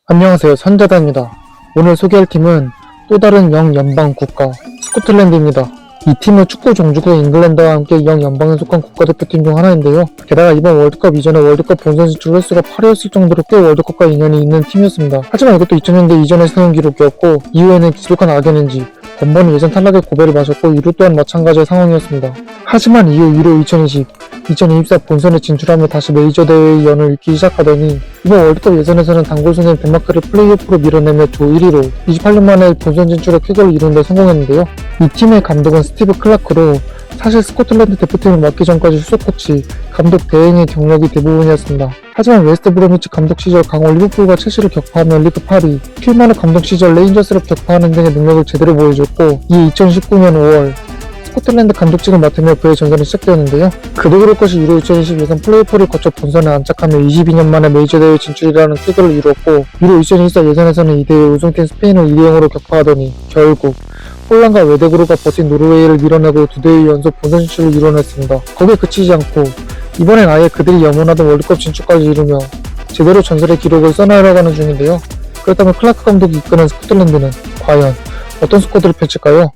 안녕하세요, 선자다입니다. 오늘 소개할 팀은 또 다른 영연방 국가 스코틀랜드입니다. 이 팀은 축구 종주국 잉글랜드와 함께 영연방에 속한 국가대표팀 중 하나인데요. 게다가 이번 월드컵 이전에 월드컵 본선 진출 횟수가 8회였을 정도로 꽤 월드컵과 인연이 있는 팀이었습니다. 하지만 이것도 2000년대 이전에 세운 기록이었고 이후에는 기록한 악연인지 번번이 예선 탈락의 고배를 마셨고 이후 또한 마찬가지의 상황이었습니다. 하지만 이후 유로 2020, 2024 본선에 진출하며 다시 메이저 대회의 연을 잇기 시작하더니 이번 월드컵 예선에서는 단골손인 덴마크를 플레이오프로 밀어내며 조 1위로 28년 만에 본선 진출의 쾌거를 이룬 데 성공했는데요. 이 팀의 감독은 스티브 클라크로 사실 스코틀랜드 대표팀을 맡기 전까지 수석 코치, 감독 대행의 경력이 대부분이었습니다. 하지만 웨스트 브로미치 감독 시절 강호 리버풀과 첼시를 격파하며 리그 8위, 킬마르 감독 시절 레인저스를 격파하는 등의 능력을 제대로 보여줬고 이에 2019년 5월 스코틀랜드 감독직을 맡으며 그의 전선이 시작되었는데요. 그도 그럴 것이 유로 2020 예선 플레이오프를 거쳐 본선에 안착하며 22년 만에 메이저 대회 진출이라는 쾌거를 이루었고 유로 2024 예선에서는 이 대회 우승팀 스페인을 2대0으로 격파하더니 결국 폴란드과 외대그루가 버틴 노르웨이를 밀어내고 두 대회 연속 본선 진출을 이뤄냈습니다. 거기에 그치지 않고 이번엔 아예 그들이 염원하던 월드컵 진출까지 이루며 제대로 전설의 기록을 써나가는 중인데요. 그렇다면 클라크 감독이 이끄는 스코틀랜드는 과연 어떤 스쿼드를 펼칠까요?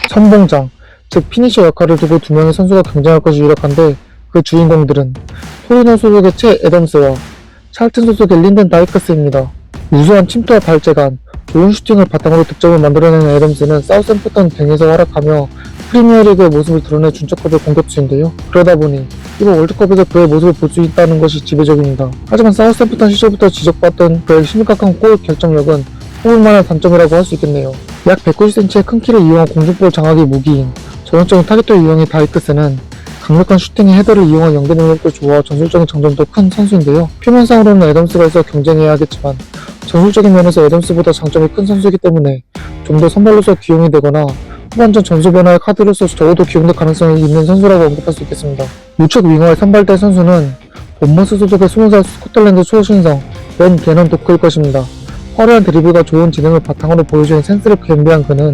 선봉장, 즉 피니셔 역할을 두고 두 명의 선수가 경쟁할 것이 유력한데 그 주인공들은 토리노 소속의 채 애덤스와 찰튼 소속의 린든 다이커스입니다. 우수한 침투와 발재간, 좋은 슈팅을 바탕으로 득점을 만들어내는 애덤스는 사우샘프턴 등에서 활약하며 프리미어리그의 모습을 드러내 준척급의 공격수인데요. 그러다 보니 이번 월드컵에서 그의 모습을 볼 수 있다는 것이 지배적입니다. 하지만 사우샘프턴 시절부터 지적받던 그의 심각한 골 결정력은 뽑을만한 단점이라고 할 수 있겠네요. 약 190cm의 큰 키를 이용한 공중볼 장악이 무기인 전형적인 타겟도 유형의 다이크스는 강력한 슈팅의 헤더를 이용한 연계 능력도 좋아 전술적인 장점도 큰 선수인데요. 표면상으로는 애덤스가 있어 경쟁해야 하겠지만 전술적인 면에서 애덤스보다 장점이 큰 선수이기 때문에 좀 더 선발로서 기용이 되거나 후반전 전술 변화의 카드로서 적어도 기용될 가능성이 있는 선수라고 언급할 수 있겠습니다. 우측 윙어의 선발대 선수는 본머스 소속의 20살 스코틀랜드 초신성 벤 게넌 도크일 것입니다. 화려한 드리블과 좋은 지능을 바탕으로 보여주는 센스를 겸비한 그는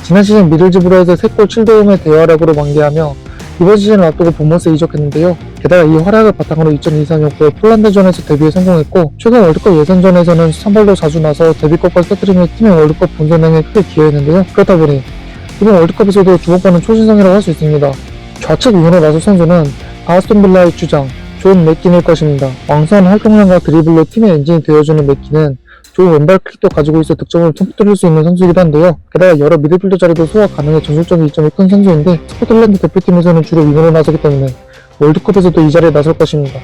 지난 시즌 미들즈브로에서 3골 7도움의 대활약으로 만개하며 이번 시즌을 앞두고 본머스에 이적했는데요. 게다가 이 활약을 바탕으로 2023년도에 폴란드전에서 데뷔에 성공했고 최근 월드컵 예선전에서는 선발로 자주 나서 데뷔골까지 터뜨리며 팀의 월드컵 본선행에 크게 기여했는데요. 그렇다 보니 이번 월드컵에서도 주목받는 초신성이라고 할 수 있습니다. 좌측 윙으로 나설 선수는 아스톤 빌라의 주장 존 맥긴일 것입니다. 왕성한 활동량과 드리블로 팀의 엔진이 되어주는 맥긴은 좋은 왼발 킥도 가지고 있어 득점을 터뜨릴 수 있는 선수이기도 한데요. 게다가 여러 미드필더 자리도 소화 가능해 전술적인 이점이 큰 선수인데 스코틀랜드 대표팀에서는 주로 윙으로 나서기 때문에 월드컵에서도 이 자리에 나설 것입니다.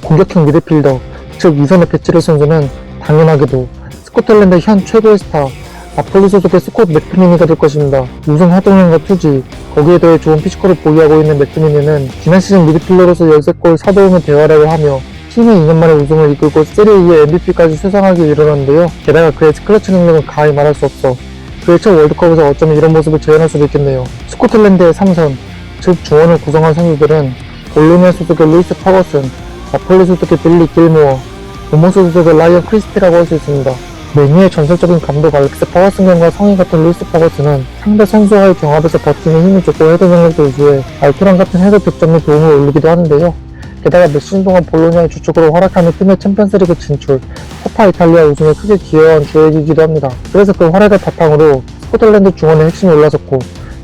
공격형 미드필더, 즉 2선의 배치를 선수는 당연하게도 스코틀랜드 현 최고의 스타 나폴리 소속의 스콧 맥토미니가 될 것입니다. 우선 활동량과 투지, 거기에 더해 좋은 피지컬을 보유하고 있는 맥토미니는 지난 시즌 미드필더로서 13골 4도움의 대활약을 하며 팀의 2년 만에 우승을 이끌고 세리에 MVP까지 수상하게 이르렀는데요. 게다가 그의 클러치 능력은 가히 말할 수 없어 그의 첫 월드컵에서 어쩌면 이런 모습을 재현할 수도 있겠네요. 스코틀랜드의 3선, 즉 중원을 구성한 선수들은 볼로니아 소속의 루이스 파거슨, 나폴리 소속의 빌리 길모어, 보모스 소속의 라이언 크리스티라고 할 수 있습니다. 맨유의 전설적인 감독 알렉스 파거슨과 성인 같은 루이스 파거슨은 상대 선수와의 경합에서 버티는 힘을 줬고 헤더 능력도 우수해 알토란 같은 헤더 득점에 도움을 올리기도 하는데요. 게다가 몇 시즌 동안 볼로니아의 주축으로 활약하며 팀의 챔피언스리그 진출, 코파 이탈리아 우승에 크게 기여한 주역이기도 합니다. 그래서 그 활약을 바탕으로 스코틀랜드 중원의 핵심이 올라섰고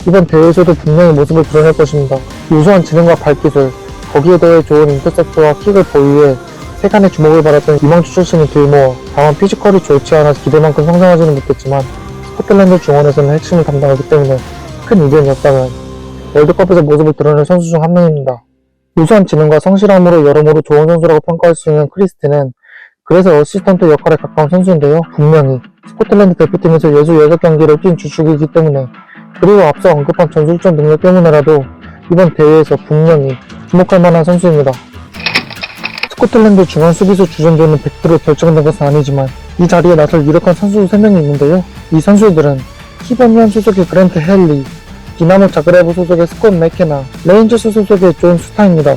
이번 대회에서도 분명히 모습을 드러낼 것입니다. 우수한 지능과 발기술, 거기에 더해 좋은 인터셉트와 킥을 보유해 세간의 주목을 받았던 유망주 출신인 길모어, 다만 피지컬이 좋지 않아 기대만큼 성장하지는 못했지만 스코틀랜드 중원에서는 핵심을 담당하기 때문에 큰 이변이 없다면 월드컵에서 모습을 드러낼 선수 중 한 명입니다. 우수한 지능과 성실함으로 여러모로 좋은 선수라고 평가할 수 있는 크리스티는 그래서 어시스턴트 역할에 가까운 선수인데요. 분명히 스코틀랜드 대표팀에서 66경기를 뛴 주축이기 때문에 그리고 앞서 언급한 전술적 능력 때문에라도 이번 대회에서 분명히 주목할 만한 선수입니다. 스코틀랜드 중앙 수비수 주전조는 100% 결정된 것은 아니지만 이 자리에 나설 유력한 선수 3명이 있는데요. 이 선수들은 히버니언 소속의 그랜트 헨리, 디나모 자그레브 소속의 스콧 맥케나, 레인저스 소속의 존 수타입니다.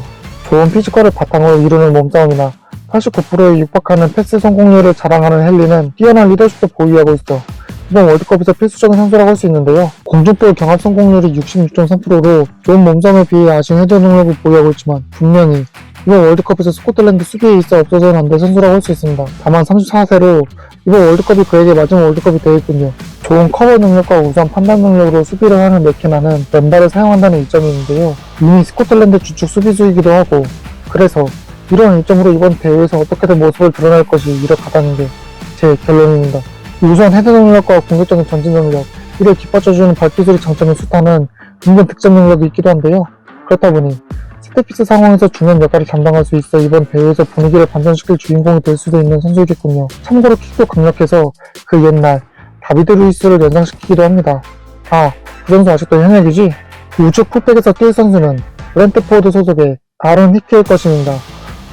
좋은 피지컬을 바탕으로 이루는 몸싸움이나 89%에 육박하는 패스 성공률을 자랑하는 헨리는 뛰어난 리더십도 보유하고 있어 이번 월드컵에서 필수적인 선수라고 할 수 있는데요. 공중볼 경합 성공률이 66.3%로 좋은 몸싸움에 비해 아쉬운 헤더 능력을 보유하고 있지만 분명히 이번 월드컵에서 스코틀랜드 수비에 있어 없어서는 안 될 선수라고 할 수 있습니다. 다만 34세로 이번 월드컵이 그에게 마지막 월드컵이 되겠군요. 좋은 커버 능력과 우수한 판단 능력으로 수비를 하는 맥케나는 왼발을 사용한다는 이점이 있는데요. 이미 스코틀랜드 주축 수비수이기도 하고, 그래서 이런 일점으로 이번 대회에서 어떻게든 모습을 드러낼 것이 유력하다는 게 제 결론입니다. 우수한 헤더 능력과 공격적인 전진 능력, 이를 뒷받쳐주는 발기술이 장점인 수타는 은근 득점 능력이 있기도 한데요. 그렇다 보니 세트피스 상황에서 중요한 역할을 담당할 수 있어 이번 대회에서 분위기를 반전시킬 주인공이 될 수도 있는 선수이겠군요. 참고로 킥도 강력해서 그 옛날 다비드 루이스를 연상시키기도 합니다. 아, 그 선수 아직도 현역이지? 우측 풀백에서 뛸 선수는 브랜트포드 소속의 아론 히크일 것입니다.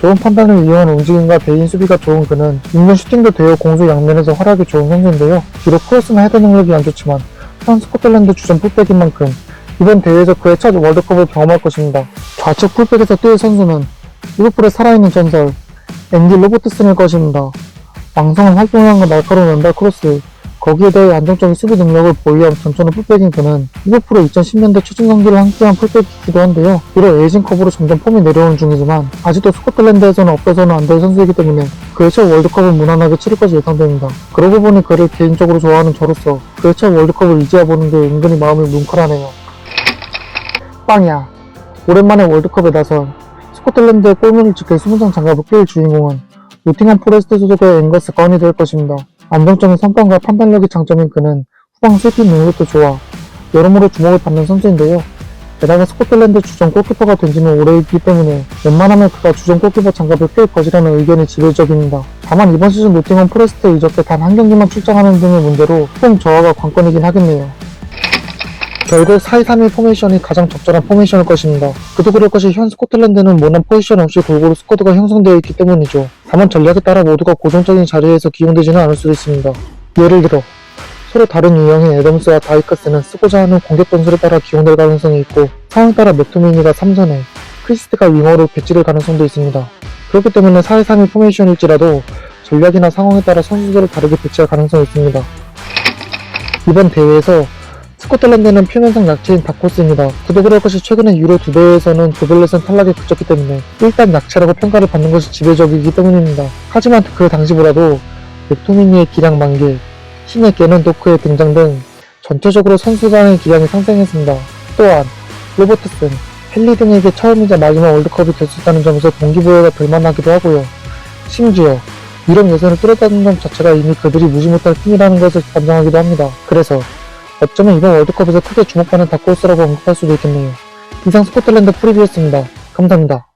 좋은 판단을 이용한 움직임과 대인 수비가 좋은 그는 인근 슈팅도 되어 공수 양면에서 활약이 좋은 선수인데요. 비록 크로스나 헤더 능력이 안 좋지만 현 스코틀랜드 주전 풀백인 만큼 이번 대회에서 그의 첫 월드컵을 경험할 것입니다. 좌측 풀백에서 뛸 선수는 리버풀의 살아있는 전설 앤디 로버트슨일 것입니다. 왕성한 활동량과 날카로운 왼발 크로스, 거기에 대해 안정적인 수비 능력을 보유한 전천후 풀백인 그는 리버풀의 2010년대 최종 경기를 함께한 풀백이기도 한데요. 비록 에이징 컵으로 점점 폼이 내려오는 중이지만 아직도 스코틀랜드에서는 없어서는 안 될 선수이기 때문에 그의 첫 월드컵을 무난하게 치를 것이 예상됩니다. 그러고 보니 그를 개인적으로 좋아하는 저로서 그의 첫 월드컵을 이제야 보는 게 은근히 마음이 뭉클하네요. 빵야! 오랜만에 월드컵에 나선 스코틀랜드의 골문을 지킬 20장 장갑을 낄 주인공은 노팅엄 포레스트 소속의 앵거스 건이 될 것입니다. 안정적인 선방과 판단력이 장점인 그는 후방 스위핑 능력도 좋아 여러모로 주목을 받는 선수인데요. 게다가 스코틀랜드 주전 골키퍼가 된 지는 오래이기 때문에 웬만하면 그가 주전 골키퍼 장갑을 낄 것이라는 의견이 지배적입니다. 다만 이번 시즌 노팅엄 포레스트에 이적해 단 한 경기만 출장하는 등의 문제로 폼 저하가 관건이긴 하겠네요. 결국 4-2-3-1 포메이션이 가장 적절한 포메이션일 것입니다. 그도 그럴 것이 현 스코틀랜드는 모난 포지션 없이 골고루 스쿼드가 형성되어 있기 때문이죠. 다만 전략에 따라 모두가 고정적인 자리에서 기용되지는 않을 수도 있습니다. 예를 들어 서로 다른 유형의 애덤스와 다이커스는 쓰고자 하는 공격 변수에 따라 기용될 가능성이 있고 상황에 따라 맥토미니가 3선에 크리스트가 윙어로 배치될 가능성도 있습니다. 그렇기 때문에 4-2-3-1 포메이션일지라도 전략이나 상황에 따라 선수들을 다르게 배치할 가능성이 있습니다. 이번 대회에서 스코틀랜드는 표면상 약체인 다코스입니다. 그도 그럴 것이 최근에 유로 2대회에서는 조벨렛은 탈락에 그쳤기 때문에 일단 약체라고 평가를 받는 것이 지배적이기 때문입니다. 하지만 그 당시보다도 맥토미니의 기량 만개, 신의 깨는 도크의 등장 등 전체적으로 선수 간의 기량이 상승했습니다. 또한 로버트슨, 헨리 등에게 처음이자 마지막 월드컵이 될 수 있다는 점에서 동기부여가 될 만하기도 하고요. 심지어 이런 예선을 뚫었다는 점 자체가 이미 그들이 무시 못할 팀이라는 것을 반증하기도 합니다. 그래서 어쩌면 이번 월드컵에서 크게 주목받는 다크호스라고 언급할 수도 있겠네요. 이상 스코틀랜드 프리뷰였습니다. 감사합니다.